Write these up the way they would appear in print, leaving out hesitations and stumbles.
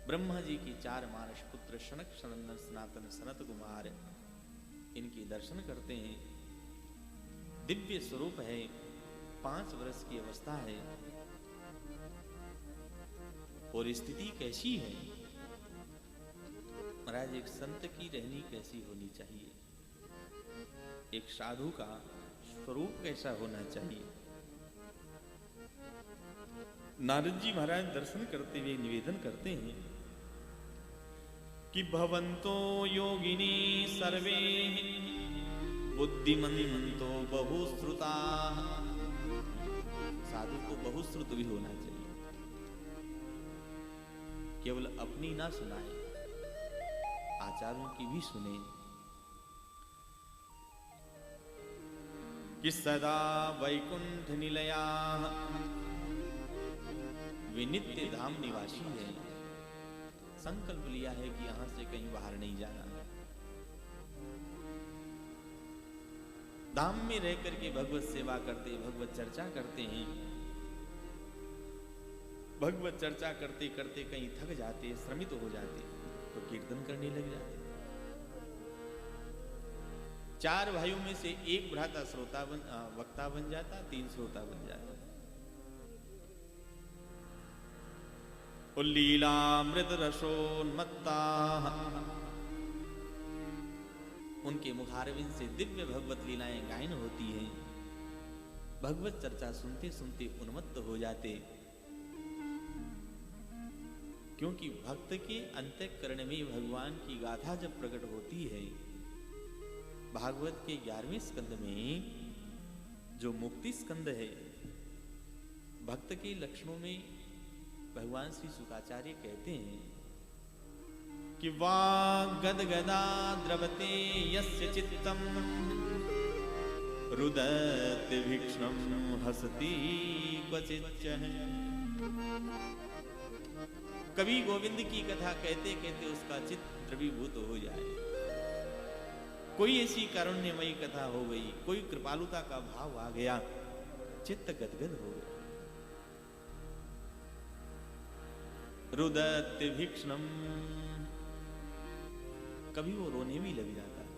ब्रह्मा जी की 4 मानस पुत्र शनक सनंदन सनातन सनत कुमार इनके दर्शन करते हैं। दिव्य स्वरूप है, 5 वर्ष की अवस्था है। और स्थिति कैसी है महाराज? एक संत की रहनी कैसी होनी चाहिए, एक साधु का स्वरूप कैसा होना चाहिए? नारद जी महाराज दर्शन करते हुए निवेदन करते हैं कि भवन्तो योगिनी सर्वे बुद्धिमन्तो बहुश्रुता। साधु को बहुश्रुत भी होना चाहिए, केवल अपनी ना सुनाए, आचार्यों की भी सुने। कि सदा वैकुंठ निलया, वे नित्य धाम निवासी है। संकल्प लिया है कि यहां से कहीं बाहर नहीं जाना है। धाम में रह करके भगवत सेवा करते, भगवत चर्चा करते हैं। भगवत चर्चा करते करते कहीं थक जाते, श्रमित हो जाते, तो कीर्तन करने लग जाते। 4 भाइयों में से एक भ्राता वक्ता बन जाता, 3 श्रोता बन जाता। लीलामृत रसोन्मत्ता, उनके मुखारविंद से दिव्य भगवत लीलाएं गायन होती हैं। भगवत चर्चा सुनते सुनते उन्मत्त हो जाते, क्योंकि भक्त के अंतःकरण में भगवान की गाथा जब प्रकट होती है। भागवत के 11वें स्कंद में जो मुक्ति स्कंद है, भक्त के लक्षणों में भगवान श्री शुकाचार्य कहते हैं कि वाग गदगदा द्रवते यस्य चित्तम रुदत भीक्ष्णम हसति क्वचिच्च। कभी गोविंद की कथा कहते कहते उसका चित्त द्रवीभूत हो जाए, कोई ऐसी कारुण्यमयी कथा हो गई, कोई कृपालुता का भाव आ गया, चित्त गदगद हो गया। रुदत भीक्ष्णम, कभी वो रोने भी लग जाता है।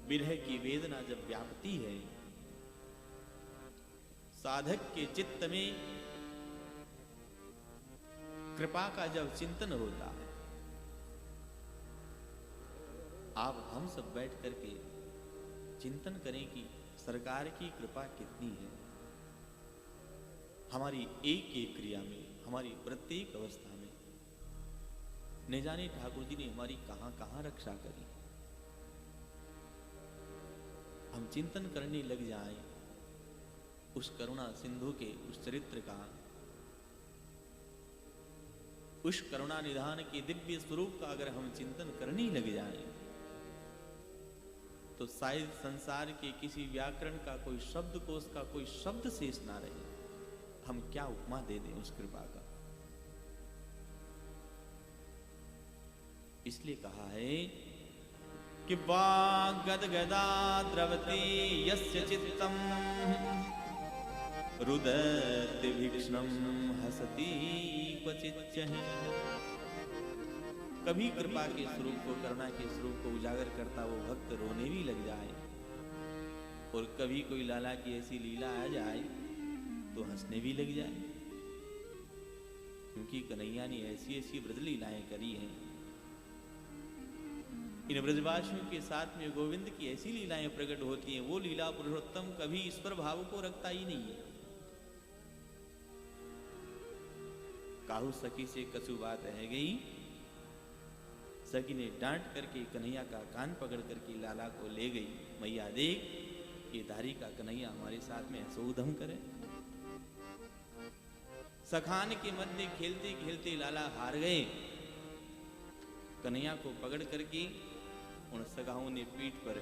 विरह की वेदना जब व्यापती है, साधक के चित्त में कृपा का जब चिंतन होता है, आप हम सब बैठ करके चिंतन करें कि सरकार की कृपा कितनी है हमारी एक एक क्रिया में, हमारी प्रत्येक अवस्था में। न जाने ठाकुर जी ने हमारी कहां कहां रक्षा करी। हम चिंतन करने लग जाएं उस करुणा सिंधु के उस चरित्र का, उस करुणा निधान के दिव्य स्वरूप का अगर हम चिंतन करने लग जाएं, तो शायद संसार के किसी व्याकरण का कोई शब्दकोश का कोई शब्द शेष ना रहे। हम क्या उपमा दे दें उस कृपा का। इसलिए कहा है कि वाग गदगदा द्रवते यस्य चित्तम रुदत भीक्ष्णम हसति क्वचिच्च। कभी कृपा के स्वरूप को, करुणा के स्वरूप को उजागर करता वो भक्त रोने भी लग जाए, और कभी कोई लाला की ऐसी लीला आ जाए तो हंसने भी लग जाए, क्योंकि कन्हैया ने ऐसी ऐसी ब्रज लीलाएं करी हैं। इन ब्रजवासियों के साथ में गोविंद की ऐसी लीलाएं प्रकट होती हैं, वो लीला पुरुषोत्तम कभी ईश्वर भाव को रखता ही नहीं है। काहू सखी से कछु बात रह गई, सखी ने डांट करके कन्हैया का कान पकड़ करके लाला को ले गई। मैया देख, ये धारी का कन्हैया हमारे साथ में ऐसो उधम करे। सखान के मध्य खेलते खेलते लाला हार गए। कन्हैया को पकड़ करके उन सगाओं ने पीठ पर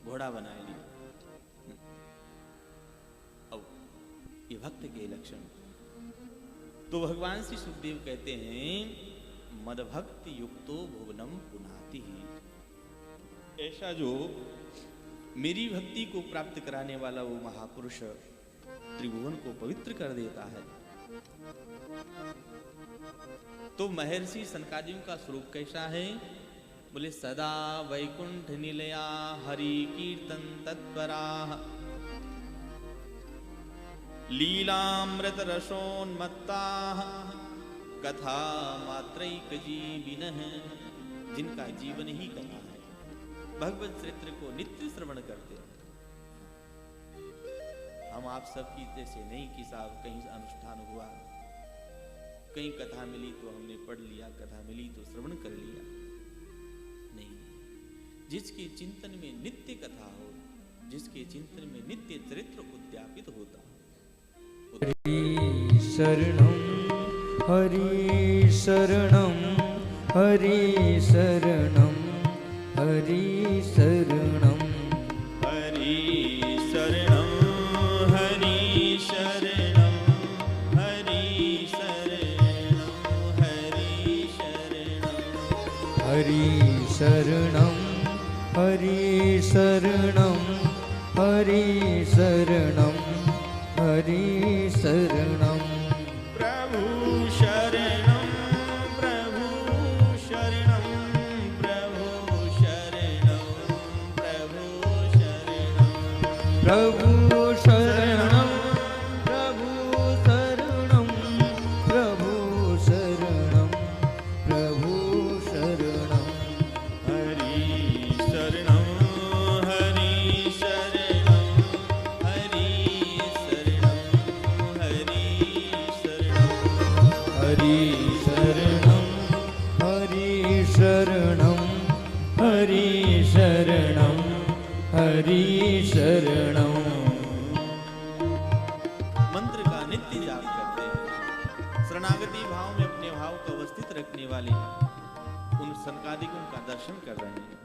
घोड़ा बना लिया। अब ये भक्त के लक्षण। तो भगवान श्री सुखदेव कहते हैं, मदभक्ति युक्तो भुवनम पुनाति। ऐसा जो मेरी भक्ति को प्राप्त कराने वाला वो महापुरुष त्रिभुवन को पवित्र कर देता है, तो महर्षि सनकादियों का स्वरूप कैसा है? बोले सदा वैकुंठ निलया हरि कीर्तन तत्परा लीलामृत रसोन्मत्ता कथा मात्रैक जीविनः, जिनका जीवन ही कथा है, भगवत चरित्र को नित्य श्रवण करते हैं। हम आप सबकी जैसे नहीं कि साहब कहीं अनुष्ठान हुआ, कहीं कथा मिली तो हमने पढ़ लिया, कथा मिली तो श्रवण कर लिया। नहीं, जिसके चिंतन में नित्य कथा हो, जिसके चिंतन में नित्य चरित्र उद्यापित होता। हरि शरणं हरि शरणं हरि शरणं हरि शरणं हरि शरणं हरि शरणं हरि शरणं हरि शरणं हरि शरणं हरि शरणं हरि शरणं हरि शरणं प्रभु शरणं प्रभु शरणं प्रभु शरणं प्रभु शरणं प्रभु शरणं प्रभु शरणं प्रभु शरणं प्रभु शरणं हरि शरणं हरि शरणं हरि शरणं हरि शरणं हरि शरणं हरि शरणं हरि शरणं हरि शरणं। मंत्र का नित्य जाप करते हैं। शरणागति भाव में अपने भाव को अवस्थित रखने वाले उन सनकादिकों का दर्शन कर रहे हैं।